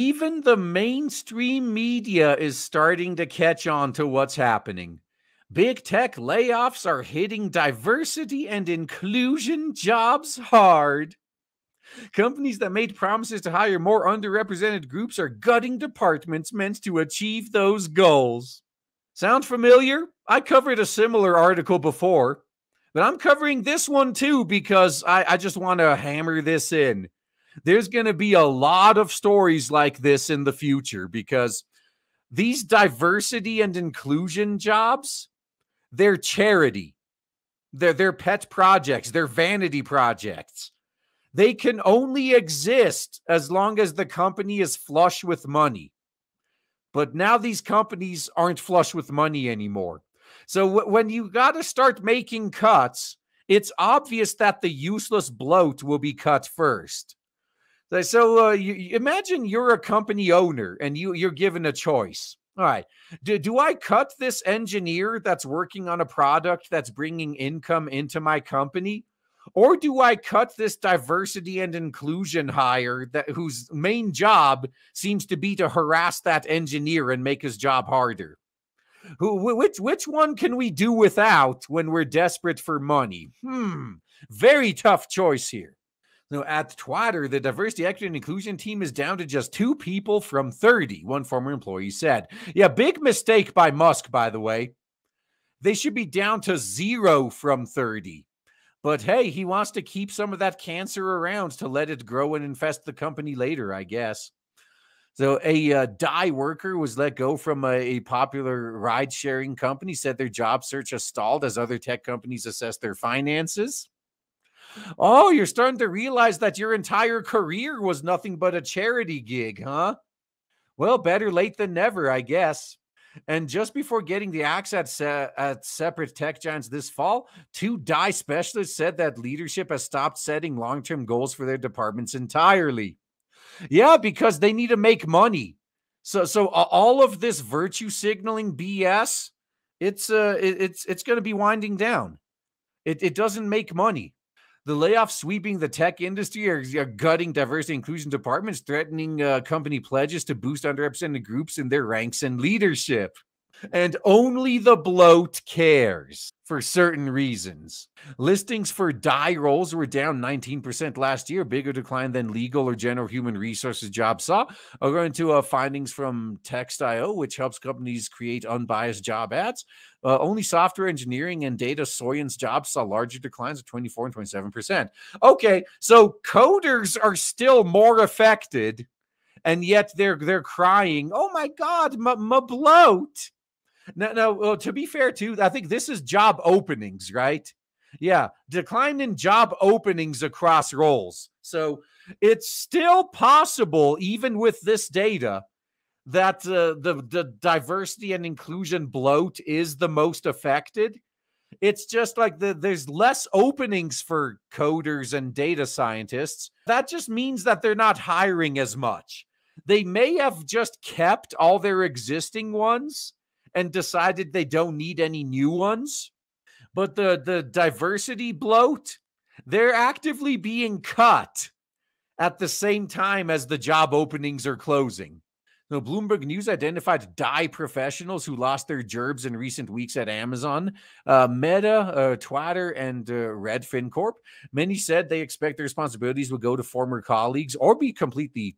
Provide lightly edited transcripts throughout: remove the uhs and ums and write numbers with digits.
Even the mainstream media is starting to catch on to what's happening. Big tech layoffs are hitting diversity and inclusion jobs hard. Companies that made promises to hire more underrepresented groups are gutting departments meant to achieve those goals. Sound familiar? I covered a similar article before, but I'm covering this one too because I just want to hammer this in. There's going to be a lot of stories like this in the future because these diversity and inclusion jobs, they're charity. They're pet projects. They're vanity projects. They can only exist as long as the company is flush with money. But now these companies aren't flush with money anymore. So when you got to start making cuts, it's obvious that the useless bloat will be cut first. So you imagine you're a company owner and you're given a choice. All right, do I cut this engineer that's working on a product that's bringing income into my company? Or do I cut this diversity and inclusion hire whose main job seems to be to harass that engineer and make his job harder? Which one can we do without when we're desperate for money? Very tough choice here. Now, at Twitter, the diversity, equity, and inclusion team is down to just 2 people from 30, one former employee said. Yeah, big mistake by Musk, by the way. They should be down to 0 from 30. But hey, he wants to keep some of that cancer around to let it grow and infest the company later, I guess. So a dye worker was let go from a popular ride-sharing company, said their job search has stalled as other tech companies assess their finances. Oh, you're starting to realize that your entire career was nothing but a charity gig, huh? Well, better late than never, I guess. And just before getting the axe at separate tech giants this fall, 2 dye specialists said that leadership has stopped setting long-term goals for their departments entirely. Yeah, because they need to make money. So all of this virtue signaling BS, it's going to be winding down. It doesn't make money. The layoffs sweeping the tech industry are gutting diversity inclusion departments, threatening company pledges to boost underrepresented groups in their ranks and leadership. And only the bloat cares for certain reasons. Listings for dye roles were down 19% last year, bigger decline than legal or general human resources jobs saw, according to findings from Text.io, which helps companies create unbiased job ads. Only software engineering and data science jobs saw larger declines of 24 and 27%. Okay, so coders are still more affected, and yet they're crying, oh my God, my bloat. Now, to be fair, too, I think this is job openings, right? Yeah, decline in job openings across roles. So it's still possible, even with this data, that the diversity and inclusion bloat is the most affected. It's just like there's less openings for coders and data scientists. That just means that they're not hiring as much. They may have just kept all their existing ones and decided they don't need any new ones. But the diversity bloat, they're actively being cut at the same time as the job openings are closing. Now, Bloomberg News identified dye professionals who lost their jobs in recent weeks at Amazon, Meta, Twitter, and Redfin Corp. Many said they expect their responsibilities will go to former colleagues or be completely,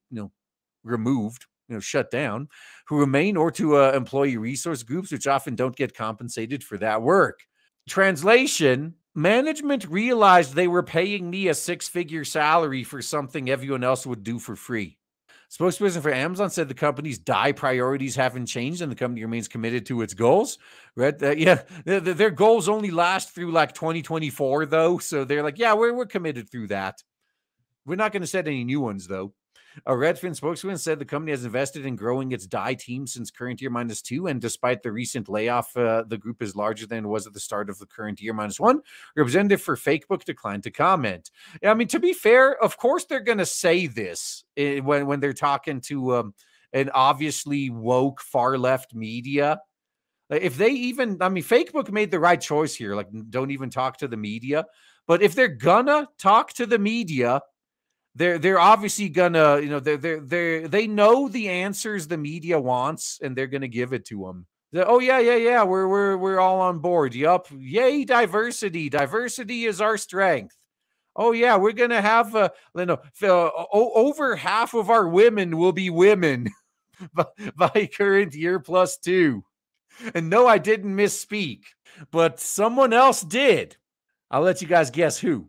removed, shut down, who remain, or to employee resource groups, which often don't get compensated for that work. Translation: management realized they were paying me a 6-figure salary for something everyone else would do for free. Spokesperson for Amazon said the company's dye priorities haven't changed and the company remains committed to its goals. Right? Their goals only last through like 2024, though. So they're like, yeah, we're committed through that. We're not going to set any new ones, though. A Redfin spokesman said the company has invested in growing its dye team since current year -2, and despite the recent layoff, the group is larger than it was at the start of the current year -1. Representative for Fakebook declined to comment. I mean, to be fair, of course they're going to say this when they're talking to an obviously woke far-left media. If they even, Fakebook made the right choice here. Like, don't even talk to the media. But if they're gonna talk to the media, They're obviously gonna, they know the answers the media wants, and they're gonna give it to them. Oh yeah. We're all on board. Yup. Yay, diversity. Diversity is our strength. Oh yeah, we're gonna have over half of our women will be women by current year +2. And no, I didn't misspeak, but someone else did. I'll let you guys guess who.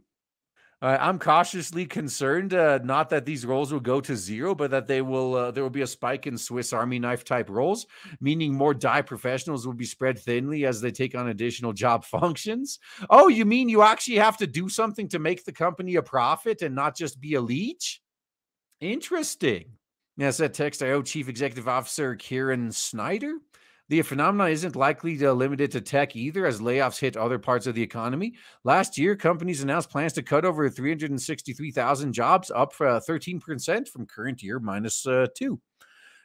I'm cautiously concerned, not that these roles will go to zero, but that there will be a spike in Swiss Army knife type roles, meaning more DIE professionals will be spread thinly as they take on additional job functions. Oh, you mean you actually have to do something to make the company a profit and not just be a leech? Interesting. Yeah, said Text.io Chief Executive Officer Kieran Snyder. The phenomenon isn't likely limited to tech either, as layoffs hit other parts of the economy. Last year, companies announced plans to cut over 363,000 jobs, up 13% from current year -2.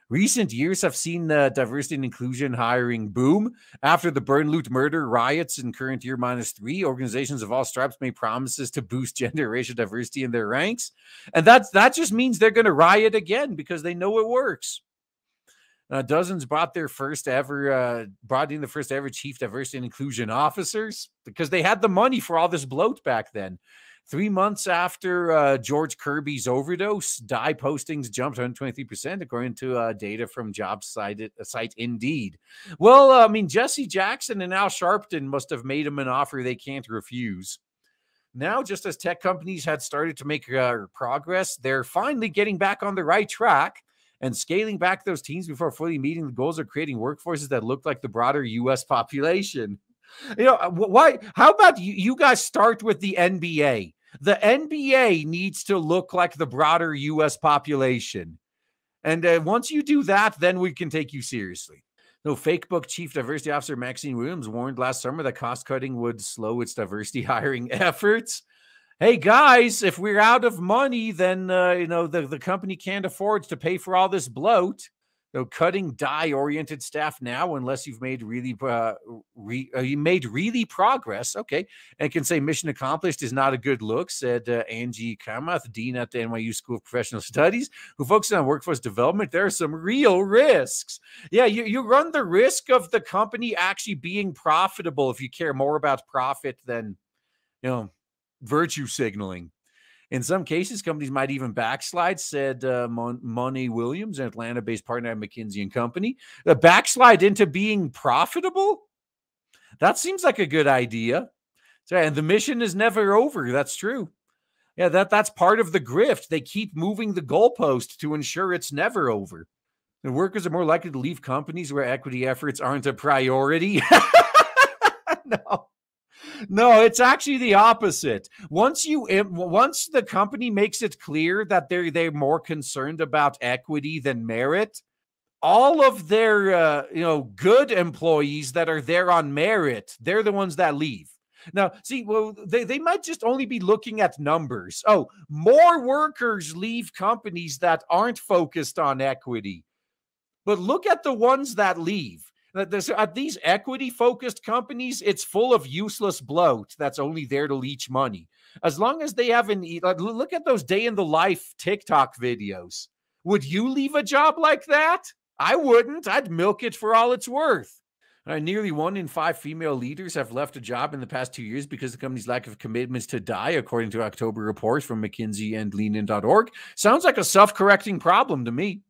Recent years have seen diversity and inclusion hiring boom. After the burn, loot, murder riots in current year -3, organizations of all stripes made promises to boost gender and racial diversity in their ranks. And that just means they're going to riot again because they know it works. Dozens brought in the first ever chief diversity and inclusion officers because they had the money for all this bloat back then. 3 months after George Kirby's overdose, DIE postings jumped 123%, according to data from job site Indeed. Well, I mean, Jesse Jackson and Al Sharpton must have made him an offer they can't refuse. Now, just as tech companies had started to make progress, they're finally getting back on the right track and scaling back those teams before fully meeting the goals of creating workforces that look like the broader U.S. population. Why? How about you guys start with the NBA? The NBA needs to look like the broader U.S. population. And once you do that, then we can take you seriously. No, Facebook Chief Diversity Officer Maxine Williams warned last summer that cost cutting would slow its diversity hiring efforts. Hey guys, if we're out of money, then the company can't afford to pay for all this bloat. Cutting DIE-oriented staff now, unless you've made really progress. Okay, and can say mission accomplished is not a good look, said Angie Kamath, dean at the NYU School of Professional Studies, who focuses on workforce development. There are some real risks. Yeah, you run the risk of the company actually being profitable if you care more about profit than virtue signaling. In some cases, companies might even backslide, said Monty Williams, an Atlanta-based partner at McKinsey & Company. The backslide into being profitable? That seems like a good idea. And the mission is never over. That's true. Yeah, that's part of the grift. They keep moving the goalpost to ensure it's never over. The workers are more likely to leave companies where equity efforts aren't a priority. No, it's actually the opposite. Once the company makes it clear that they're more concerned about equity than merit, all of their good employees that are there on merit, they're the ones that leave. Now, see, well, they might just only be looking at numbers. Oh, more workers leave companies that aren't focused on equity. But look at the ones that leave. At these equity-focused companies, it's full of useless bloat that's only there to leech money. As long as they haven't, look at those day-in-the-life TikTok videos. Would you leave a job like that? I wouldn't. I'd milk it for all it's worth. Nearly 1 in 5 female leaders have left a job in the past 2 years because of the company's lack of commitments to DIE, according to October reports from McKinsey and LeanIn.org. Sounds like a self-correcting problem to me.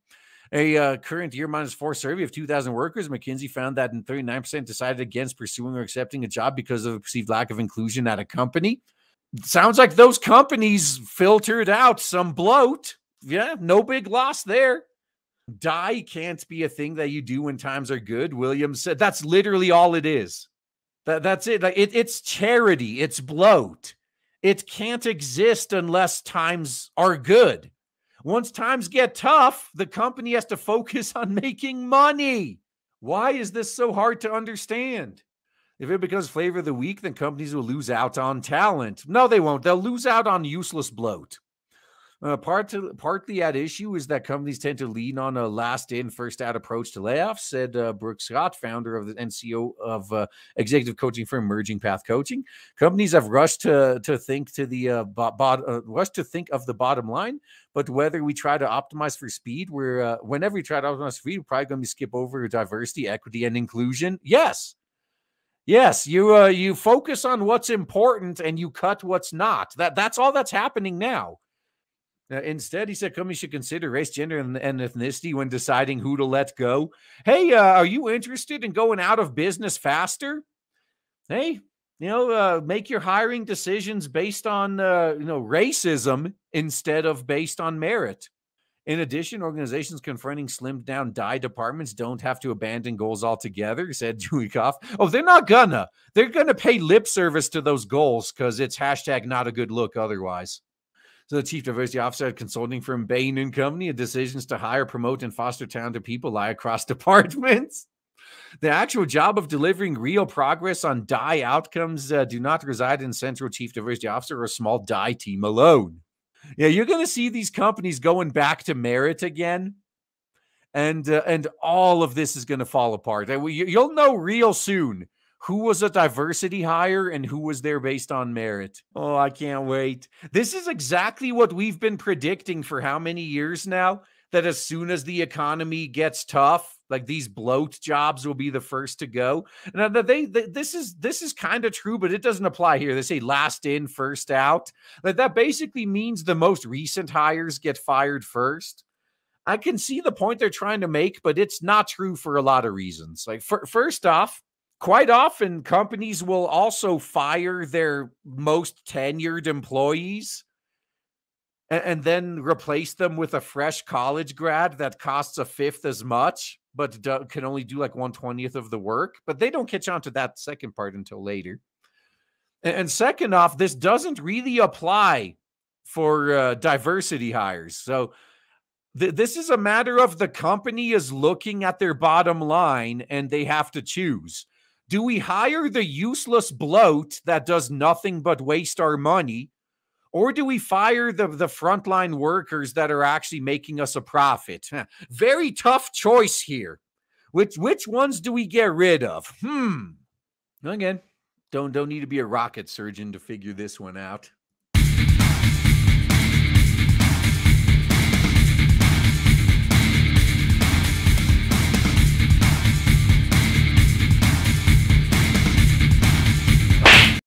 A current year -4 survey of 2,000 workers, McKinsey found that 39% decided against pursuing or accepting a job because of a perceived lack of inclusion at a company. Sounds like those companies filtered out some bloat. Yeah, no big loss there. DIE can't be a thing that you do when times are good. Williams said that's literally all it is. That's it. It's charity. It's bloat. It can't exist unless times are good. Once times get tough, the company has to focus on making money. Why is this so hard to understand? If it becomes flavor of the week, then companies will lose out on talent. No, they won't. They'll lose out on useless bloat. Partly at issue is that companies tend to lean on a last in, first out approach to layoffs, said Brooke Scott, founder of the NCO of executive coaching firm Merging Path Coaching. Companies have rushed to think to the rushed to think of the bottom line, but whether we try to optimize for speed, whenever we try to optimize for speed, we're probably going to skip over diversity, equity, and inclusion. Yes. Yes, you focus on what's important and you cut what's not. That's all that's happening now. Instead, he said companies should consider race, gender, and ethnicity when deciding who to let go. Hey, are you interested in going out of business faster? Hey, make your hiring decisions based on, racism instead of based on merit. In addition, organizations confronting slimmed down DI departments don't have to abandon goals altogether, said Juikoff. Oh, they're not gonna. They're gonna pay lip service to those goals because it's hashtag not a good look otherwise. So the chief diversity officer at consulting firm Bain & Company, decisions to hire, promote, and foster talented people lie across departments. The actual job of delivering real progress on DI outcomes do not reside in central chief diversity officer or a small DI team alone. Yeah, you're going to see these companies going back to merit again, and all of this is going to fall apart. You'll know real soon who was a diversity hire and who was there based on merit. Oh, I can't wait. This is exactly what we've been predicting for how many years now, that as soon as the economy gets tough, like these bloat jobs will be the first to go. Now, this is kind of true, but it doesn't apply here. They say last in, first out. That basically means the most recent hires get fired first. I can see the point they're trying to make, but it's not true for a lot of reasons. Like, first off, quite often, companies will also fire their most tenured employees and then replace them with a fresh college grad that costs a fifth as much, but can only do like 1/20th of the work. But they don't catch on to that second part until later. And second off, this doesn't really apply for diversity hires. So this is a matter of the company is looking at their bottom line and they have to choose. Do we hire the useless bloat that does nothing but waste our money? Or do we fire the frontline workers that are actually making us a profit? Very tough choice here. Which ones do we get rid of? Again, don't need to be a rocket surgeon to figure this one out.